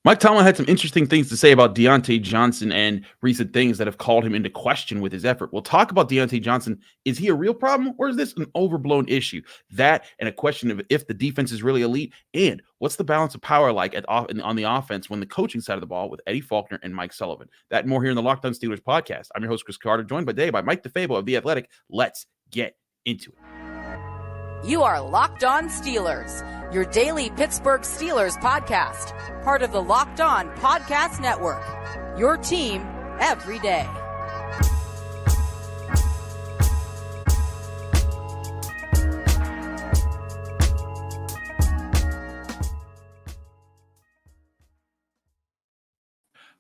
Mike Tomlin had some interesting things to say about Diontae Johnson and recent things that have called him into question with his effort. We'll talk about Deontay Johnson. Is he a real problem or is this an overblown issue? That and a question of if the defense is really elite and what's the balance of power like on the offense when the coaching side of the ball with Eddie Faulkner and Mike Sullivan. That and more here in the Locked On Steelers podcast. I'm your host, Chris Carter, joined today by Mike DeFabo of The Athletic. Let's get into it. You are Locked On Steelers, your daily Pittsburgh Steelers podcast, part of the Locked On Podcast Network, your team every day.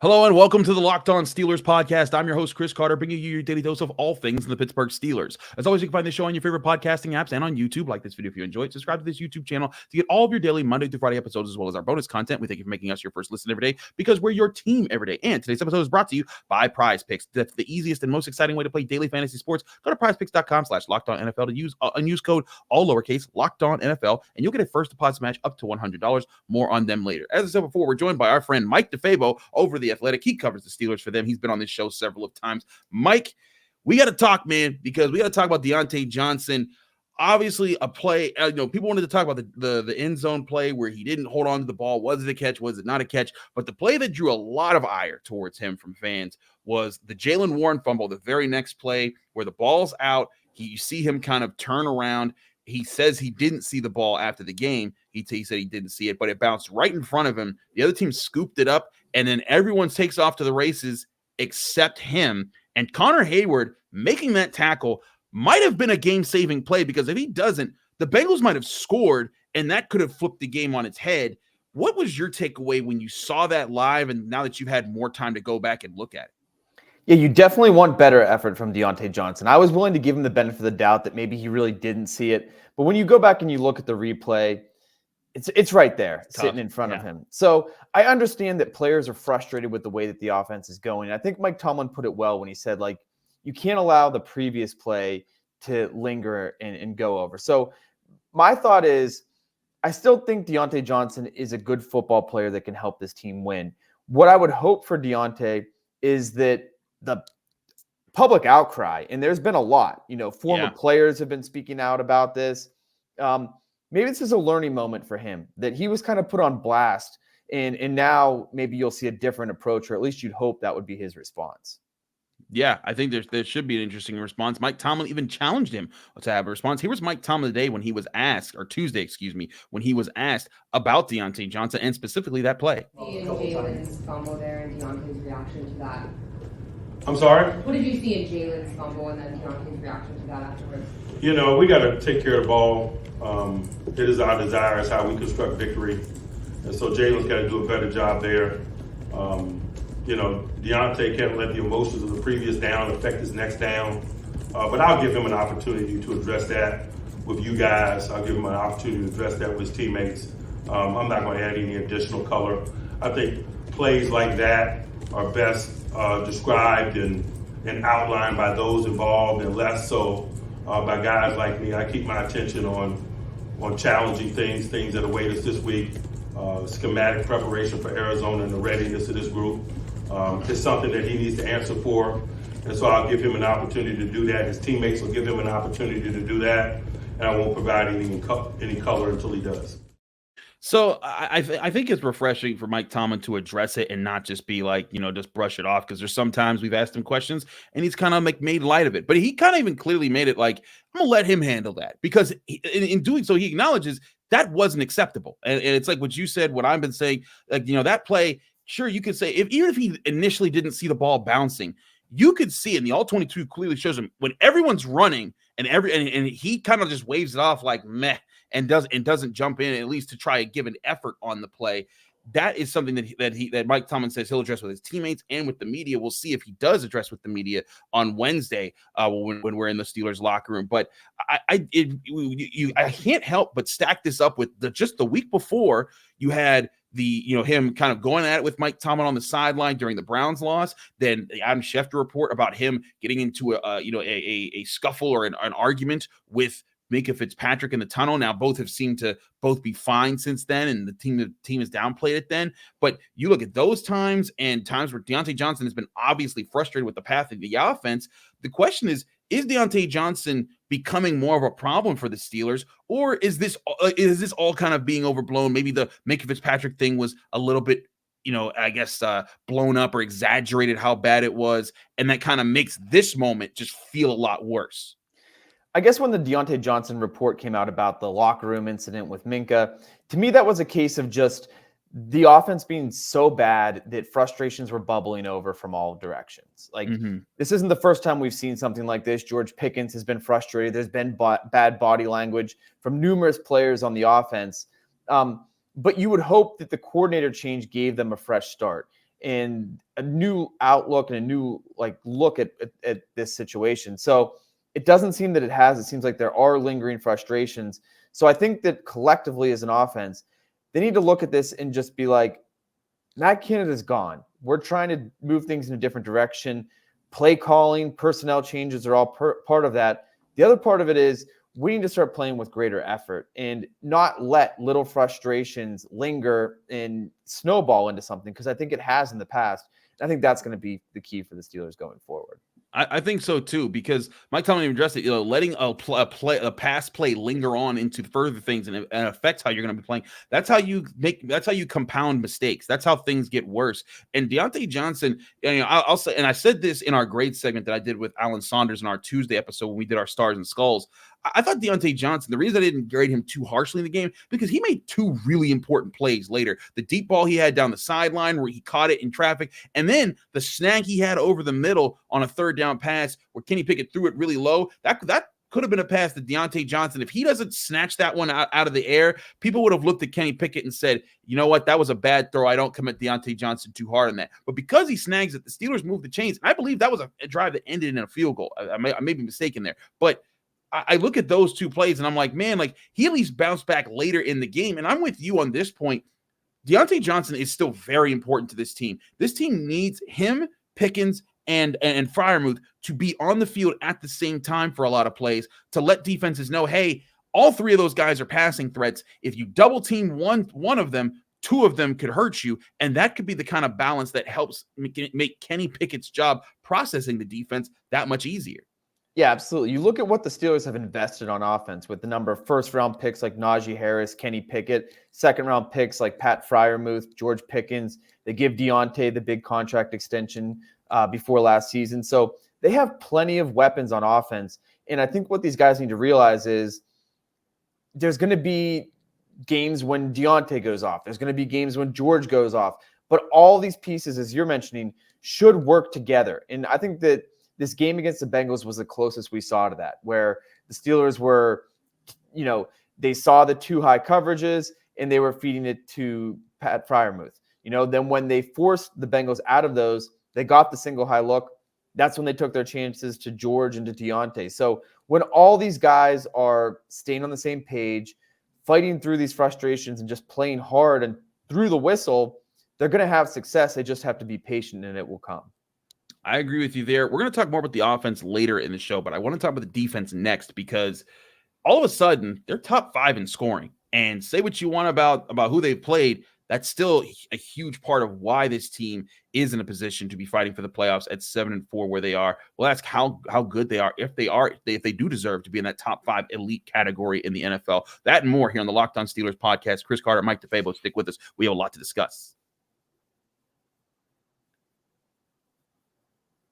Hello and welcome to the Locked On Steelers podcast. I'm your host, Chris Carter, bringing you your daily dose of all things in the Pittsburgh Steelers. As always, you can find this show on your favorite podcasting apps and on YouTube. Like this video if you enjoyed. Subscribe to this YouTube channel to get all of your daily Monday through Friday episodes as well as our bonus content. We thank you for making us your first listen every day because we're your team every day. And today's episode is brought to you by Prize Picks. That's the easiest and most exciting way to play daily fantasy sports. Go to prizepicks.com/LockedOnNFL to use code all lowercase LockedOnNFL, and you'll get a first deposit match up to $100. More on them later. As I said before, we're joined by our friend Mike DeFabo over The Athletic. He covers the Steelers for them. He's been on this show several of times. Mike, we got to talk, man, because we got to talk about Diontae Johnson. Obviously, a play, people wanted to talk about the end zone play where he didn't hold on to the ball. Was it a catch? Was it not a catch? But the play that drew a lot of ire towards him from fans was the Jaylen Warren fumble, the very next play where the ball's out. You see him kind of turn around. He says he didn't see the ball after the game. He said he didn't see it, but it bounced right in front of him. The other team scooped it up, and then everyone takes off to the races except him. And Connor Heyward making that tackle might have been a game-saving play because if he doesn't, the Bengals might have scored, and that could have flipped the game on its head. What was your takeaway when you saw that live and now that you've had more time to go back and look at it? Yeah, you definitely want better effort from Diontae Johnson. I was willing to give him the benefit of the doubt that maybe he really didn't see it. But when you go back and you look at the replay, it's right there sitting in front of him. So I understand that players are frustrated with the way that the offense is going. I think Mike Tomlin put it well when he said, like, you can't allow the previous play to linger and go over. So my thought is I still think Diontae Johnson is a good football player that can help this team win. What I would hope for Diontae is that the public outcry, and there's been a lot, former players have been speaking out about this. Maybe this is a learning moment for him that he was kind of put on blast and now maybe you'll see a different approach, or at least you'd hope that would be his response. Yeah, I think there should be an interesting response. Mike Tomlin even challenged him to have a response. Here was Mike Tomlin today when he was asked, or Tuesday, when he was asked about Diontae Johnson and specifically that play. Jaylen's fumble there and Deontay's reaction to that. I'm sorry? What did you see in Jaylen's fumble and then Deontay's reaction to that afterwards? We got to take care of the ball. It is our desire, is how we construct victory. And so Jaylen's got to do a better job there. Deontay can't let the emotions of the previous down affect his next down. But I'll give him an opportunity to address that with you guys. I'll give him an opportunity to address that with his teammates. I'm not going to add any additional color. I think plays like that are best described and outlined by those involved and less so by guys like me. I keep my attention on challenging things that await us this week. Schematic preparation for Arizona and the readiness of this group. It's something that he needs to answer for, and so I'll give him an opportunity to do that. His teammates will give him an opportunity to do that, and I won't provide any color until he does. So I think it's refreshing for Mike Tomlin to address it and not just be like, just brush it off, because there's sometimes we've asked him questions and he's kind of like made light of it. But he kind of even clearly made it like, I'm going to let him handle that, because in doing so, he acknowledges that wasn't acceptable. And it's like what you said, what I've been saying, like, that play, sure, you could say, even if he initially didn't see the ball bouncing, you could see, and the all-22 clearly shows him, when everyone's running and he kind of just waves it off like meh, and doesn't jump in at least to try and give an effort on the play. That is something that Mike Tomlin says he'll address with his teammates and with the media. We'll see if he does address with the media on Wednesday when we're in the Steelers locker room. But I can't help but stack this up with just the week before you had him kind of going at it with Mike Tomlin on the sideline during the Browns loss. Then the Adam Schefter report about him getting into a scuffle or an argument with Minkah Fitzpatrick in the tunnel. Now both have seemed to both be fine since then, and the team has downplayed it then. But you look at those times and times where Deontay Johnson has been obviously frustrated with the path of the offense. The question is Deontay Johnson becoming more of a problem for the Steelers, or is this all kind of being overblown? Maybe the Minkah Fitzpatrick thing was a little bit, I guess blown up or exaggerated how bad it was, and that kind of makes this moment just feel a lot worse. I guess when the Deontay Johnson report came out about the locker room incident with Minkah, to me that was a case of just the offense being so bad that frustrations were bubbling over from all directions. Like, This isn't the first time we've seen something like this. George Pickens has been frustrated. There's been bad body language from numerous players on the offense. But you would hope that the coordinator change gave them a fresh start and a new outlook and a new look at this situation. So it doesn't seem that it has. It seems like there are lingering frustrations. So I think that collectively as an offense, they need to look at this and just be like, Matt Canada's gone. We're trying to move things in a different direction. Play calling, personnel changes are all part of that. The other part of it is we need to start playing with greater effort and not let little frustrations linger and snowball into something, because I think it has in the past. I think that's going to be the key for the Steelers going forward. I think so too, because Mike Tomlin addressed it. Letting a pass play linger on into further things and affects how you're going to be playing. That's how you compound mistakes. That's how things get worse. And Deontay Johnson, I'll say, and I said this in our grade segment that I did with Alan Saunders in our Tuesday episode when we did our Stars and Skulls. I thought Deontay Johnson, the reason I didn't grade him too harshly in the game, because he made two really important plays later. The deep ball he had down the sideline where he caught it in traffic, and then the snag he had over the middle on a third down pass where Kenny Pickett threw it really low. That could have been a pass to Deontay Johnson. If he doesn't snatch that one out of the air, people would have looked at Kenny Pickett and said, you know what, that was a bad throw. I don't commit Deontay Johnson too hard on that. But because he snags it, the Steelers moved the chains. I believe that was a drive that ended in a field goal. I may be mistaken there. But I look at those two plays and I'm like, man, he at least bounced back later in the game. And I'm with you on this point. Deontay Johnson is still very important to this team. This team needs him, Pickens, and Freiermuth to be on the field at the same time for a lot of plays to let defenses know, hey, all three of those guys are passing threats. If you double team one of them, two of them could hurt you. And that could be the kind of balance that helps make Kenny Pickett's job processing the defense that much easier. Yeah, absolutely. You look at what the Steelers have invested on offense with the number of first-round picks like Najee Harris, Kenny Pickett, second-round picks like Pat Freiermuth, George Pickens. They give Diontae the big contract extension before last season. So they have plenty of weapons on offense. And I think what these guys need to realize is there's going to be games when Diontae goes off. There's going to be games when George goes off. But all these pieces, as you're mentioning, should work together. And I think that this game against the Bengals was the closest we saw to that, where the Steelers were, they saw the two high coverages and they were feeding it to Pat Freiermuth. Then when they forced the Bengals out of those, they got the single high look. That's when they took their chances to George and to Diontae. So when all these guys are staying on the same page, fighting through these frustrations and just playing hard and through the whistle, they're going to have success. They just have to be patient and it will come. I agree with you there. We're going to talk more about the offense later in the show, but I want to talk about the defense next, because all of a sudden they're top 5 in scoring. And say what you want about who they've played, that's still a huge part of why this team is in a position to be fighting for the playoffs at 7-4 where they are. Well, that's how good they are. If they do deserve to be in that top 5 elite category in the NFL. That and more here on the Locked On Steelers podcast. Chris Carter, Mike DeFabo, stick with us. We have a lot to discuss.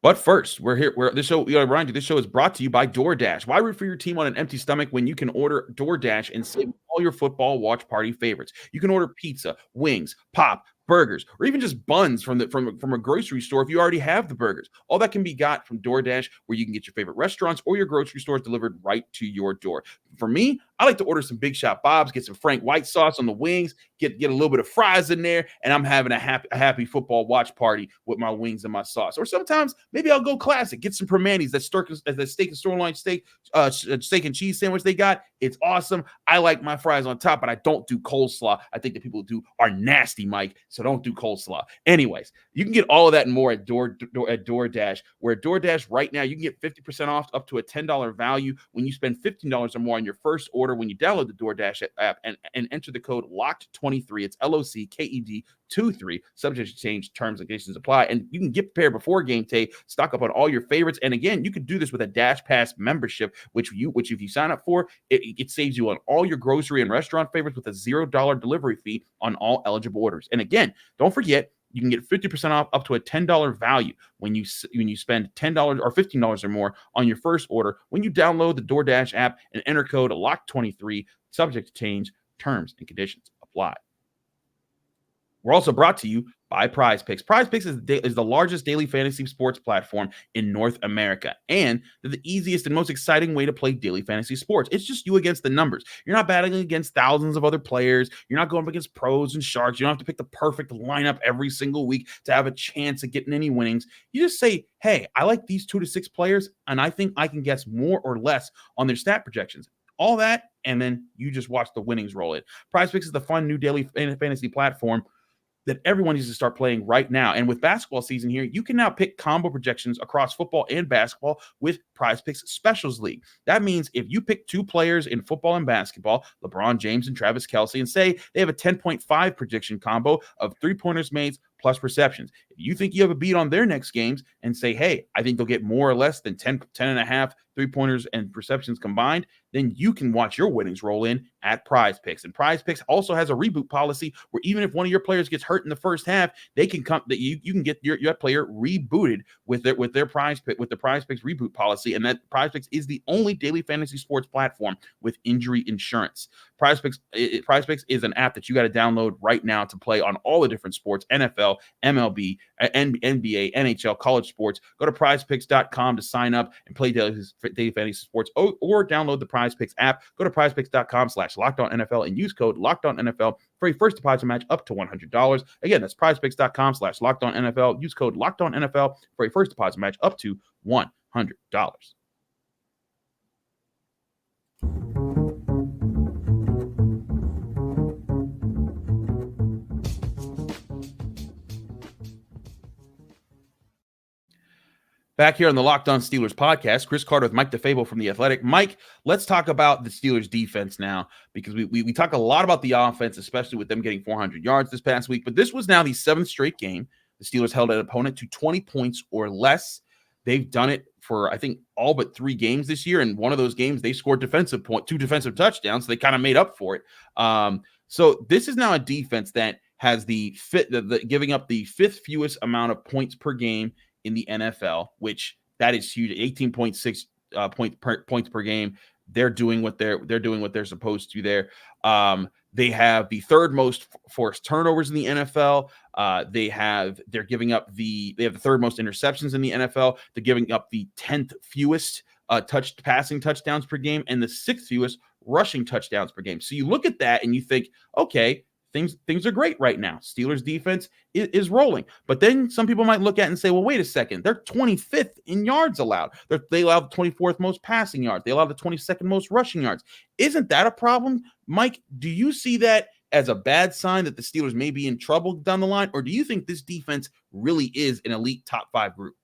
But first, we're here. This show, remind you, this show is brought to you by DoorDash. Why root for your team on an empty stomach when you can order DoorDash and save all your football watch party favorites? You can order pizza, wings, pop, burgers, or even just buns from a grocery store if you already have the burgers. All that can be got from DoorDash, where you can get your favorite restaurants or your grocery stores delivered right to your door. For me, I like to order some Big Shot Bob's, get some Frank White sauce on the wings, get a little bit of fries in there, and I'm having a happy football watch party with my wings and my sauce. Or sometimes maybe I'll go classic, get some Primanti's, that steak and sirloin steak, steak and cheese sandwich they got, it's awesome. I like my fries on top, but I don't do coleslaw. I think the people who do are nasty, Mike, so don't do coleslaw. Anyways, you can get all of that and more at DoorDash, where at DoorDash right now, you can get 50% off up to a $10 value when you spend $15 or more on your first order when you download the DoorDash app and enter the code LOCKED23. It's LOCKED23. Subject to change, terms and conditions apply. And you can get prepared before game day, stock up on all your favorites. And again, you can do this with a Dash Pass membership, which if you sign up for, it saves you on all your grocery and restaurant favorites with a $0 delivery fee on all eligible orders. And again, don't forget, you can get 50% off up to a $10 value when you spend $10 or $15 or more on your first order when you download the DoorDash app and enter code LOCK23. Subject to change, terms and conditions apply. We're also brought to you by Prize Picks. Prize Picks is the largest daily fantasy sports platform in North America, and they're the easiest and most exciting way to play daily fantasy sports. It's just you against the numbers. You're not battling against thousands of other players. You're not going up against pros and sharks. You don't have to pick the perfect lineup every single week to have a chance at getting any winnings. You just say, hey, I like these 2 to 6 players, and I think I can guess more or less on their stat projections. All that, and then you just watch the winnings roll in. Prize Picks is the fun new daily fantasy platform that everyone needs to start playing right now. And with basketball season here, you can now pick combo projections across football and basketball with Prize Picks Specials League. That means if you pick 2 players in football and basketball, LeBron James and Travis Kelce, and say they have a 10.5 prediction combo of 3-pointers made plus receptions. If you think you have a beat on their next games and say, hey, I think they'll get more or less than 10 and a half 3-pointers and receptions combined, then you can watch your winnings roll in at Prize Picks. And Prize Picks also has a reboot policy where even if one of your players gets hurt in the first half, they can come that you can get your player rebooted with their Prize Pick with the Prize Picks reboot policy. And that Prize Picks is the only daily fantasy sports platform with injury insurance. Prize Picks is an app that you got to download right now to play on all the different sports: NFL, MLB, NBA, NHL, college sports. Go to prizepicks.com to sign up and play daily fantasy sports, or download the Prize Picks app. Go to prizepicks.com/LockedOnNFL and use code LockedOnNFL for a first deposit match up to $100. Again, that's prizepicks.com/LockedOnNFL. Use code LockedOnNFL for a first deposit match up to $100. Back here on the Locked On Steelers podcast, Chris Carter with Mike DeFabo from The Athletic. Mike, let's talk about the Steelers defense now, because we talk a lot about the offense, especially with them getting 400 yards this past week. But this was now the 7th straight game the Steelers held an opponent to 20 points or less. They've done it for, I think, all but 3 games this year. And one of those games, they scored 2 defensive touchdowns. So they kind of made up for it. So this is now a defense that has giving up the 5th fewest amount of points per game in the NFL, which that is huge. 18.6 points per game. They're doing what they're supposed to there. They have the 3rd most forced turnovers in the NFL. They have the 3rd most interceptions in the NFL. They're giving up the 10th fewest passing touchdowns per game and the 6th fewest rushing touchdowns per game. So you look at that and you think, okay, things are great right now. Steelers defense is rolling. But then some people might look at it and say, well, wait a second. They're 25th in yards allowed. They allow the 24th most passing yards. They allow the 22nd most rushing yards. Isn't that a problem? Mike, do you see that as a bad sign that the Steelers may be in trouble down the line? Or do you think this defense really is an elite top 5 group?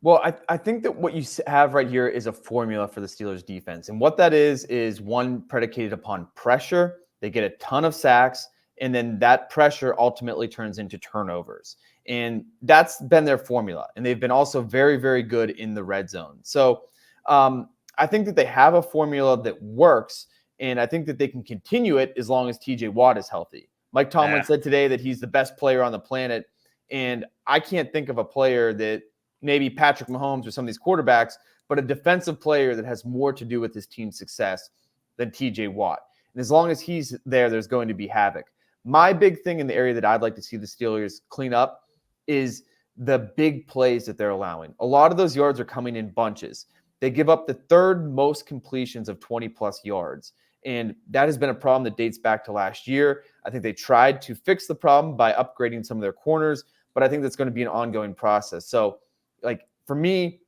Well, I think that what you have right here is a formula for the Steelers defense. And what that is one predicated upon pressure. They get a ton of sacks, and then that pressure ultimately turns into turnovers. And that's been their formula. And they've been also very, very good in the red zone. So I think that they have a formula that works, and I think that they can continue it as long as TJ Watt is healthy. Mike Tomlin said today that he's the best player on the planet, and I can't think of a player that maybe Patrick Mahomes or some of these quarterbacks, but a defensive player that has more to do with his team's success than TJ Watt. And as long as he's there, there's going to be havoc. My big thing in the area that I'd like to see the Steelers clean up is the big plays that they're allowing. A lot of those yards are coming in bunches. They give up the 3rd most completions of 20-plus yards. And that has been a problem that dates back to last year. I think they tried to fix the problem by upgrading some of their corners, but I think that's going to be an ongoing process. So, for me,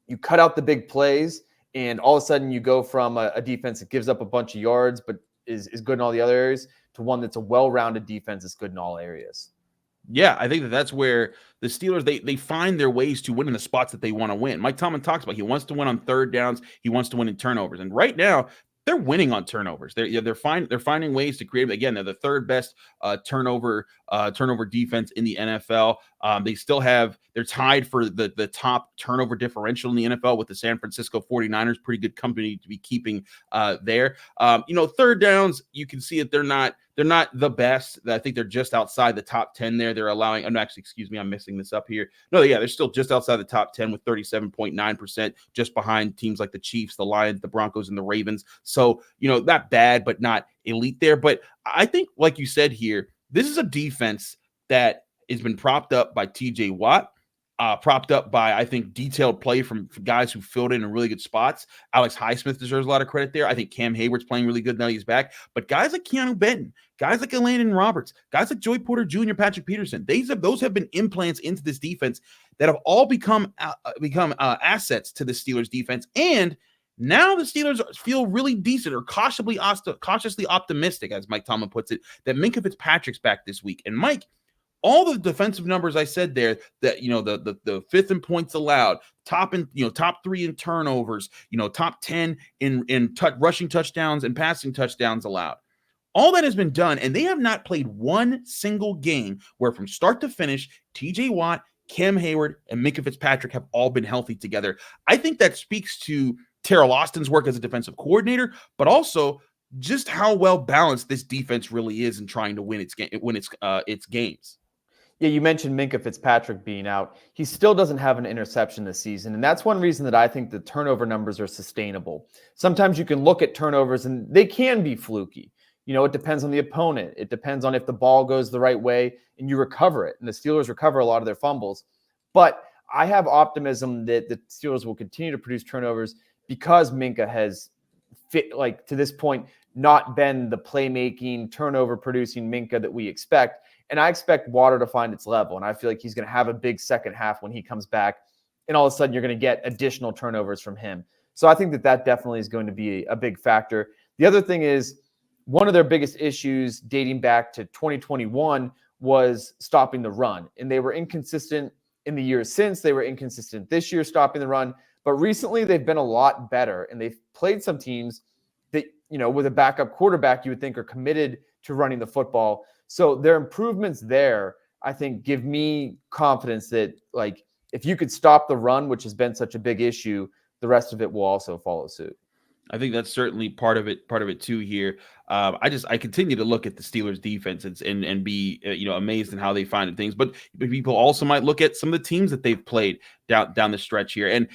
you cut out the big plays, And all of a sudden you go from a defense that gives up a bunch of yards, but is good in all the other areas, to one that's a well-rounded defense that's good in all areas. Yeah, I think that's where the Steelers, they find their ways to win in the spots that they want to win. Mike Tomlin talks about he wants to win on third downs. He wants to win in turnovers. And right now, they're winning on turnovers. They're finding ways to create. Again, they're the third best turnover defense in the NFL. They're tied for the top turnover differential in the NFL with the San Francisco 49ers. Pretty good company to be keeping there. Third downs, you can see it. They're not the best. I think they're just outside the top 10 there. They're allowing, I'm messing this up here. No, yeah, they're still just outside the top 10 with 37.9%, just behind teams like the Chiefs, the Lions, the Broncos, and the Ravens. So, not bad, but not elite there. But I think, like you said here, this is a defense that has been propped up by TJ Watt, propped up by, I think, detailed play from guys who filled in really good spots. Alex Highsmith deserves a lot of credit there. I think Cam Heyward's playing really good now he's back. But guys like Keanu Benton, guys like Landon Roberts, guys like Joey Porter Jr., Patrick Peterson, those have been implants into this defense that have all become assets to the Steelers defense. And now the Steelers feel really decent or cautiously optimistic, as Mike Tomlin puts it, that Minkah Fitzpatrick's back this week. And Mike, all the defensive numbers I said there, that the fifth in points allowed, top 3 in turnovers, top 10 in rushing touchdowns and passing touchdowns allowed. All that has been done, and they have not played one single game where from start to finish, TJ Watt, Cam Heyward, and Minkah Fitzpatrick have all been healthy together. I think that speaks to Terrell Austin's work as a defensive coordinator, but also just how well balanced this defense really is in trying to win its games. Yeah, you mentioned Minkah Fitzpatrick being out. He still doesn't have an interception this season, and that's one reason that I think the turnover numbers are sustainable. Sometimes you can look at turnovers, and they can be fluky. It depends on the opponent. It depends on if the ball goes the right way and you recover it. And the Steelers recover a lot of their fumbles. But I have optimism that the Steelers will continue to produce turnovers because Minkah has to this point, not been the playmaking, turnover-producing Minkah that we expect. And I expect Water to find its level. And I feel like he's going to have a big second half when he comes back. And all of a sudden, you're going to get additional turnovers from him. So I think that definitely is going to be a big factor. The other thing is, one of their biggest issues dating back to 2021 was stopping the run. And they were inconsistent in the years since. They were inconsistent this year stopping the run. But recently, they've been a lot better. And they've played some teams that, with a backup quarterback, you would think are committed to running the football. So their improvements there, I think, give me confidence that, if you could stop the run, which has been such a big issue, the rest of it will also follow suit. I think that's certainly part of it too here. I continue to look at the Steelers defense and be amazed in how they find things. But people also might look at some of the teams that they've played down the stretch here, and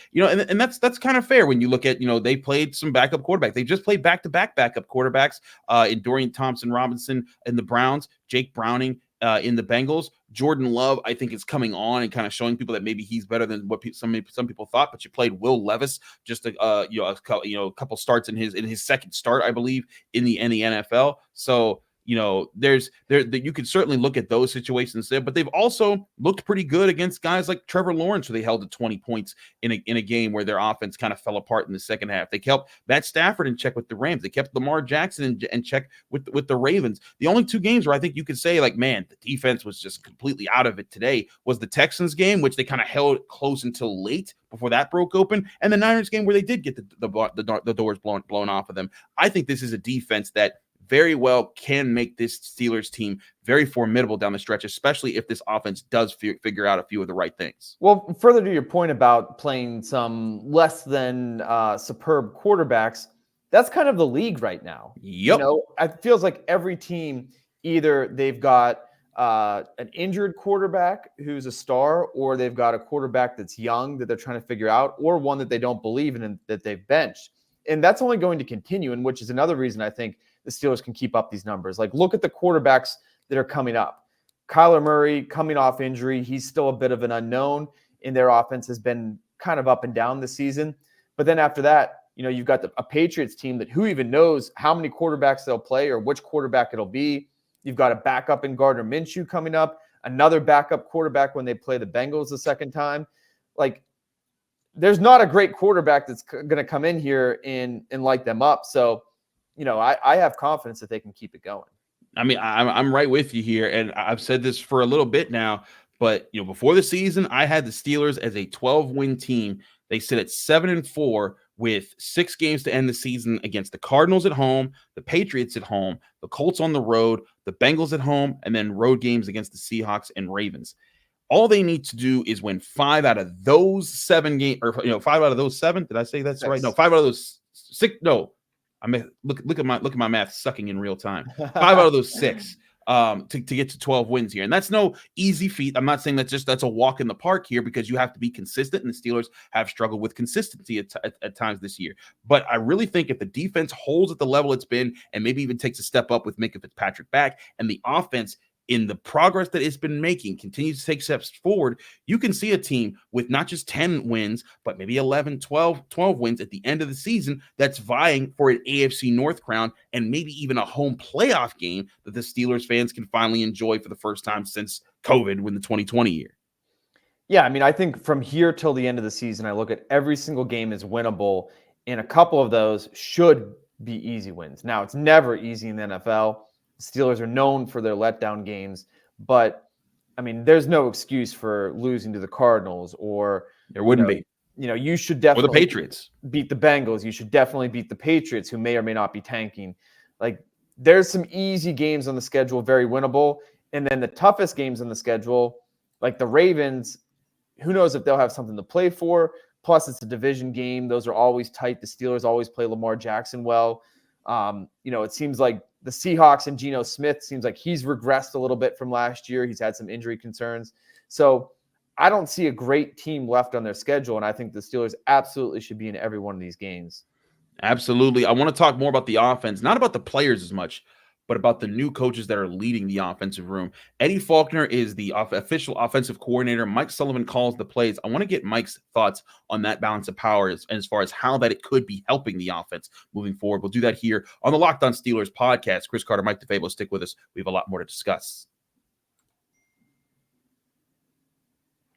that's kind of fair when you look at they played some backup quarterbacks. They just played back-to-back backup quarterbacks in Dorian Thompson-Robinson in the Browns, Jake Browning in the Bengals. Jordan Love, I think, is coming on and kind of showing people that maybe he's better than what some people thought. But you played Will Levis just a couple starts in his second start, I believe, in the NFL. So you could certainly look at those situations there, but they've also looked pretty good against guys like Trevor Lawrence, who they held to 20 points in a game where their offense kind of fell apart in the second half. They kept Matt Stafford in check with the Rams. They kept Lamar Jackson in check with the Ravens. The only two games where I think you could say, the defense was just completely out of it today was the Texans game, which they kind of held close until late before that broke open, and the Niners game where they did get the doors blown off of them. I think this is a defense that very well can make this Steelers team very formidable down the stretch, especially if this offense does figure out a few of the right things. Well, further to your point about playing some less than superb quarterbacks, that's kind of the league right now. Yep. It feels like every team, either they've got an injured quarterback who's a star, or they've got a quarterback that's young that they're trying to figure out, or one that they don't believe in and that they've benched. And that's only going to continue, and which is another reason I think the Steelers can keep up these numbers. Look at the quarterbacks that are coming up. Kyler Murray coming off injury. He's still a bit of an unknown, and their offense has been kind of up and down this season. But then after that, you've got a Patriots team that who even knows how many quarterbacks they'll play or which quarterback it'll be. You've got a backup in Gardner Minshew coming up, another backup quarterback when they play the Bengals the second time. there's not a great quarterback that's going to come in here and light them up. So, I have confidence that they can keep it going. I mean, I'm right with you here, and I've said this for a little bit now, but before the season, I had the Steelers as a 12-win team. They sit at 7-4 with 6 games to end the season against the Cardinals at home, the Patriots at home, the Colts on the road, the Bengals at home, and then road games against the Seahawks and Ravens. All they need to do is win 5 out of those 7 games, or 5 out of those 7. Did I say that's right? No, 5 out of those 6. No, I mean, look at my math sucking in real time. 5 out of those 6 to get to 12 wins here, and that's no easy feat. I'm not saying that's a walk in the park here, because you have to be consistent, and the Steelers have struggled with consistency at times this year. But I really think if the defense holds at the level it's been, and maybe even takes a step up with Minkah Fitzpatrick back, and the offense in the progress that it's been making continues to take steps forward, you can see a team with not just 10 wins, but maybe 11, 12 wins at the end of the season that's vying for an AFC North crown, and maybe even a home playoff game that the Steelers fans can finally enjoy for the first time since COVID, when the 2020 year. Yeah, I mean, I think from here till the end of the season, I look at every single game as winnable, and a couple of those should be easy wins. Now, it's never easy in the NFL. Steelers are known for their letdown games, but I mean, there's no excuse for losing to the Cardinals, or there wouldn't be. You should definitely or the Patriots beat the Bengals. You should definitely beat the Patriots, who may or may not be tanking. Like, there's some easy games on the schedule, very winnable, and then the toughest games on the schedule, like the Ravens, who knows if they'll have something to play for. Plus, it's a division game; those are always tight. The Steelers always play Lamar Jackson well. It seems like the Seahawks and Geno Smith seems like he's regressed a little bit from last year. He's had some injury concerns. So I don't see a great team left on their schedule, and I think the Steelers absolutely should be in every one of these games. Absolutely. I want to talk more about the offense, not about the players as much, but about the new coaches that are leading the offensive room. Eddie Faulkner is the official offensive coordinator. Mike Sullivan calls the plays. I want to get Mike's thoughts on that balance of power as far as how that it could be helping the offense moving forward. We'll do that here on the Locked On Steelers podcast. Chris Carter, Mike DeFabo, stick with us. We have a lot more to discuss.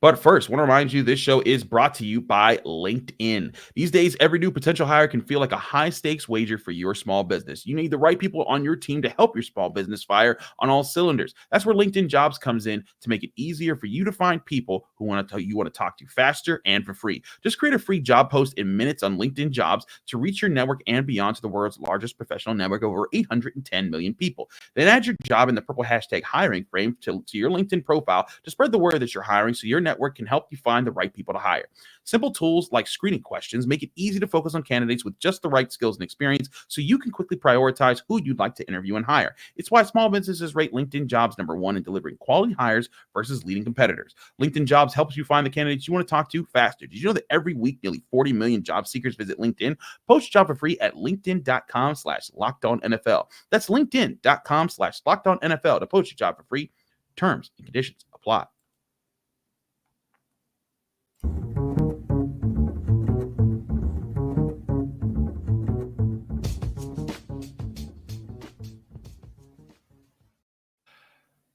But first, I want to remind you this show is brought to you by LinkedIn. These days, every new potential hire can feel like a high-stakes wager for your small business. You need the right people on your team to help your small business fire on all cylinders. That's where LinkedIn Jobs comes in to make it easier for you to find people who you want to talk to faster and for free. Just create a free job post in minutes on LinkedIn Jobs to reach your network and beyond to the world's largest professional network of over 810 million people. Then add your job in the purple hashtag hiring frame to your LinkedIn profile to spread the word that you're hiring, so your network can help you find the right people to hire. Simple tools like screening questions make it easy to focus on candidates with just the right skills and experience, so you can quickly prioritize who you'd like to interview and hire. It's why small businesses rate LinkedIn Jobs #1 in delivering quality hires versus leading competitors. LinkedIn Jobs helps you find the candidates you want to talk to faster. Did you know that every week nearly 40 million job seekers visit LinkedIn? Post your job for free at linkedin.com/LockedOnNFL. That's linkedin.com/LockedOnNFL to post your job for free. Terms and conditions apply.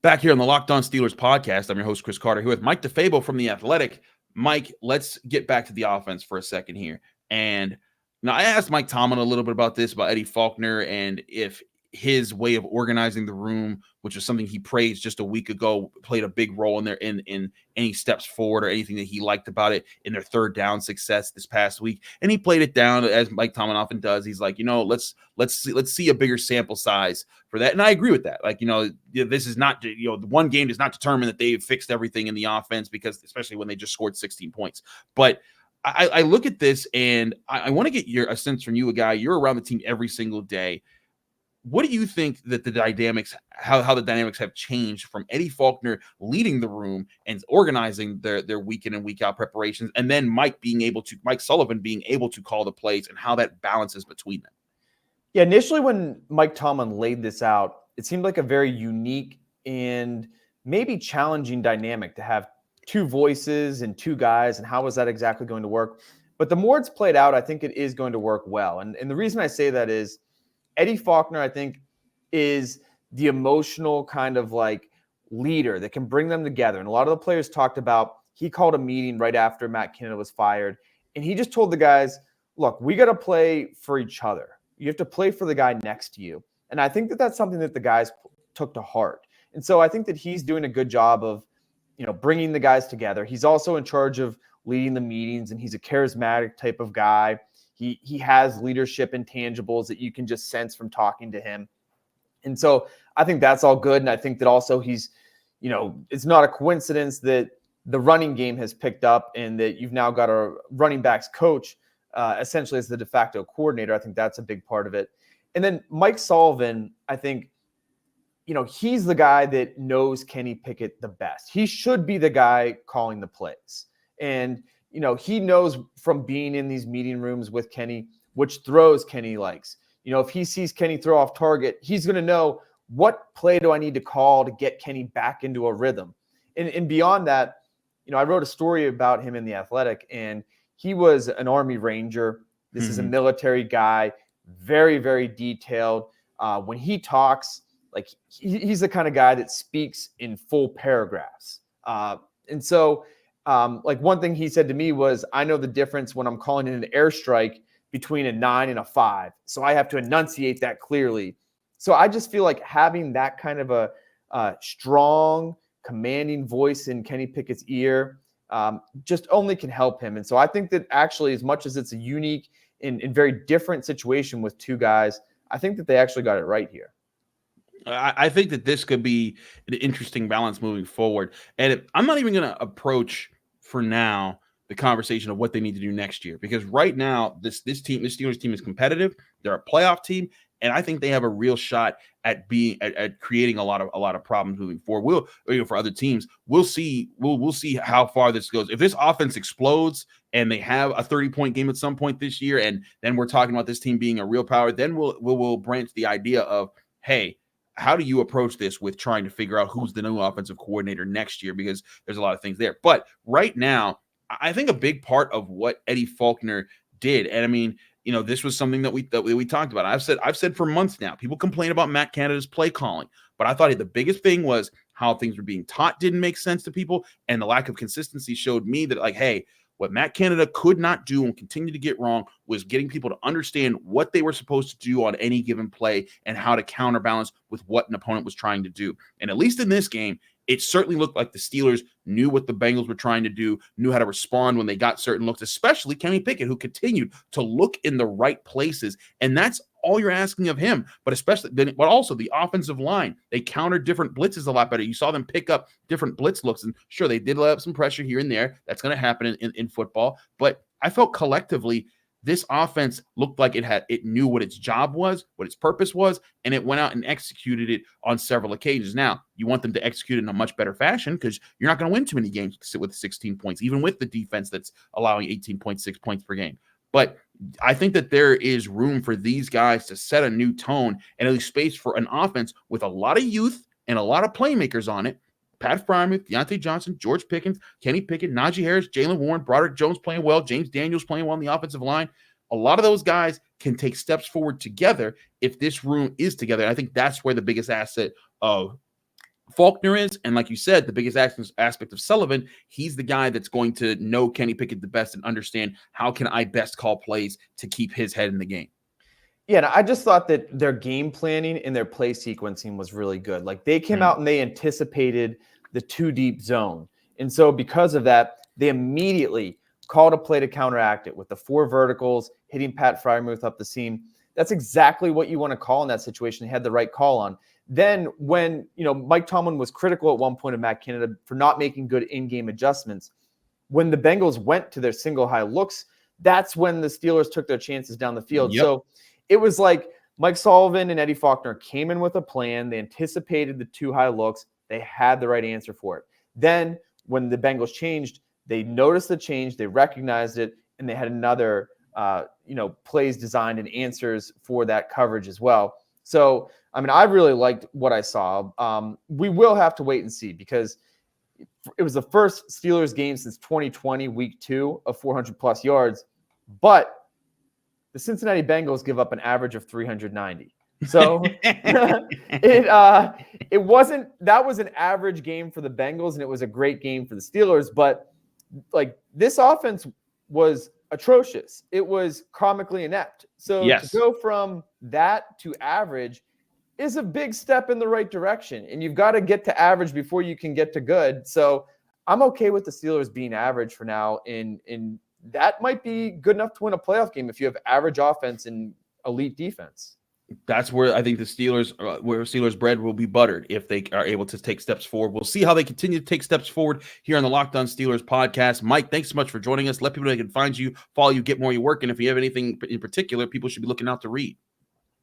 Back here on the Locked On Steelers podcast, I'm your host, Chris Carter, here with Mike DeFabo from The Athletic. Mike, let's get back to the offense for a second here. And now I asked Mike Tomlin a little bit about this, about Eddie Faulkner, and if his way of organizing the room, which was something he praised just a week ago, played a big role in in any steps forward or anything that he liked about it in their third down success this past week. And he played it down as Mike Tomlin often does. He's like, let's see a bigger sample size for that. And I agree with that. Like, this is not, the one game does not determine that they've fixed everything in the offense, because especially when they just scored 16 points. But I look at this and I want to get a sense from you, a guy, you're around the team every single day. What do you think that the dynamics, how the dynamics have changed from Eddie Faulkner leading the room and organizing their week in and week out preparations, and then Mike Sullivan being able to call the plays, and how that balances between them? Yeah, initially when Mike Tomlin laid this out, it seemed like a very unique and maybe challenging dynamic to have two voices and two guys, and how was that exactly going to work? But the more it's played out, I think it is going to work well. And the reason I say that is Eddie Faulkner, I think, is the emotional kind of like leader that can bring them together. And a lot of the players talked about, he called a meeting right after Matt Canada was fired, And he just told the guys, look, we got to play for each other. You have to play for the guy next to you. And I think that that's something that the guys took to heart. And so I think that he's doing a good job of, bringing the guys together. He's also in charge of leading the meetings, and he's a charismatic type of guy. He has leadership intangibles that you can just sense from talking to him. And so I think that's all good. And I think that also he's, it's not a coincidence that the running game has picked up and that you've now got a running backs coach essentially as the de facto coordinator. I think that's a big part of it. And then Mike Sullivan, I think, he's the guy that knows Kenny Pickett the best. He should be the guy calling the plays. And, he knows from being in these meeting rooms with Kenny, which throws Kenny likes. If he sees Kenny throw off target, he's going to know what play do I need to call to get Kenny back into a rhythm. And beyond that, I wrote a story about him in The Athletic, and he was an Army Ranger. This is a military guy, very, very detailed. When he talks, like he's the kind of guy that speaks in full paragraphs. And so one thing he said to me was, I know the difference when I'm calling in an airstrike between a 9 and a 5. So I have to enunciate that clearly. So I just feel like having that kind of a strong, commanding voice in Kenny Pickett's ear just only can help him. And so I think that actually, as much as it's a unique and very different situation with two guys, I think that they actually got it right here. I think that this could be an interesting balance moving forward. And I'm not even going to approach for now the conversation of what they need to do next year, because right now this Steelers team is competitive. They're a playoff team, and I think they have a real shot at being at creating a lot of problems moving forward. For other teams, we'll see how far this goes. If this offense explodes and they have a 30-point game at some point this year, and then we're talking about this team being a real power, then we'll branch the idea of, hey, how do you approach this with trying to figure out who's the new offensive coordinator next year? Because there's a lot of things there. But right now, I think a big part of what Eddie Faulkner did, and I mean, this was something that we talked about. I've said for months now, people complain about Matt Canada's play calling, but I thought the biggest thing was how things were being taught didn't make sense to people, and the lack of consistency showed me that, like, hey, what Matt Canada could not do and continue to get wrong was getting people to understand what they were supposed to do on any given play and how to counterbalance with what an opponent was trying to do. And at least in this game, it certainly looked like the Steelers knew what the Bengals were trying to do, knew how to respond when they got certain looks, especially Kenny Pickett, who continued to look in the right places. And that's all you're asking of him, but also the offensive line. They countered different blitzes a lot better. You saw them pick up different blitz looks, and sure, they did let up some pressure here and there. That's going to happen in football. But I felt collectively this offense looked like it knew what its job was, what its purpose was, and it went out and executed it on several occasions. Now, you want them to execute it in a much better fashion because you're not going to win too many games with 16 points, even with the defense that's allowing 18.6 points per game. But I think that there is room for these guys to set a new tone and at least space for an offense with a lot of youth and a lot of playmakers on it. Pat Freiermuth, Diontae Johnson, George Pickens, Kenny Pickett, Najee Harris, Jaylen Warren, Broderick Jones playing well, James Daniels playing well on the offensive line. A lot of those guys can take steps forward together if this room is together. And I think that's where the biggest asset of Faulkner is. And like you said, the biggest aspect of Sullivan, he's the guy that's going to know Kenny Pickett the best and understand how can I best call plays to keep his head in the game. Yeah, and I just thought that their game planning and their play sequencing was really good. Like they came out and they anticipated the two deep zone. And so because of that, they immediately called a play to counteract it with the 4 verticals, hitting Pat Freiermuth up the seam. That's exactly what you want to call in that situation. They had the right call on. Then when, Mike Tomlin was critical at one point of Matt Canada for not making good in-game adjustments, when the Bengals went to their single high looks, that's when the Steelers took their chances down the field. Yep. So it was like Mike Sullivan and Eddie Faulkner came in with a plan. They anticipated the 2 high looks. They had the right answer for it. Then when the Bengals changed, they noticed the change, they recognized it, and they had another, plays designed and answers for that coverage as well. So, I mean, I really liked what I saw. We will have to wait and see because it was the first Steelers game since 2020, week 2 of 400-plus yards, but the Cincinnati Bengals give up an average of 390. So it wasn't – that was an average game for the Bengals, and it was a great game for the Steelers. But, like, this offense was atrocious. It was comically inept. So Yes. to go from that to average is a big step in the right direction. And you've got to get to average before you can get to good. So I'm okay with the Steelers being average for now. And that might be good enough to win a playoff game if you have average offense and elite defense. That's where I think the Steelers, where Steelers bread will be buttered if they are able to take steps forward. We'll see how they continue to take steps forward here on the Locked On Steelers podcast. Mike, thanks so much for joining us. Let people know they can find you, follow you, get more of your work. And if you have anything in particular, people should be looking out to read.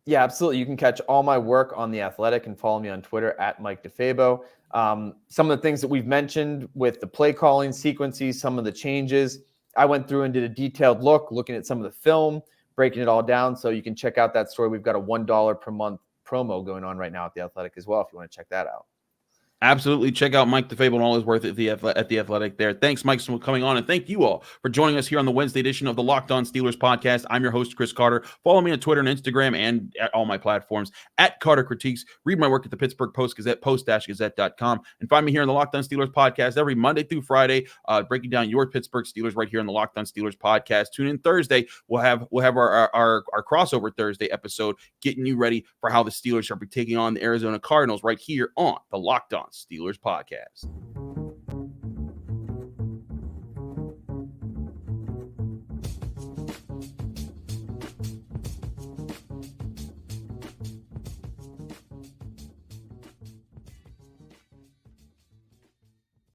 Yeah, absolutely. You can catch all my work on The Athletic and follow me on Twitter at Mike DeFabo. Some of the things that we've mentioned with the play calling sequences, some of the changes, I went through and did a detailed look, looking at some of the film, breaking it all down. So you can check out that story. We've got a $1 per month promo going on right now at The Athletic as well, if you want to check that out. Absolutely. Check out Mike DeFabo and all his work at the Athletic there. Thanks, Mike, for coming on. And thank you all for joining us here on the Wednesday edition of the Locked On Steelers podcast. I'm your host, Chris Carter. Follow me on Twitter and Instagram and at all my platforms at Carter Critiques. Read my work at the Pittsburgh Post-Gazette, post-gazette.com. And find me here on the Locked On Steelers podcast every Monday through Friday, breaking down your Pittsburgh Steelers right here on the Locked On Steelers podcast. Tune in Thursday. We'll have our crossover Thursday episode, getting you ready for how the Steelers are taking on the Arizona Cardinals right here on the Locked On Steelers podcast.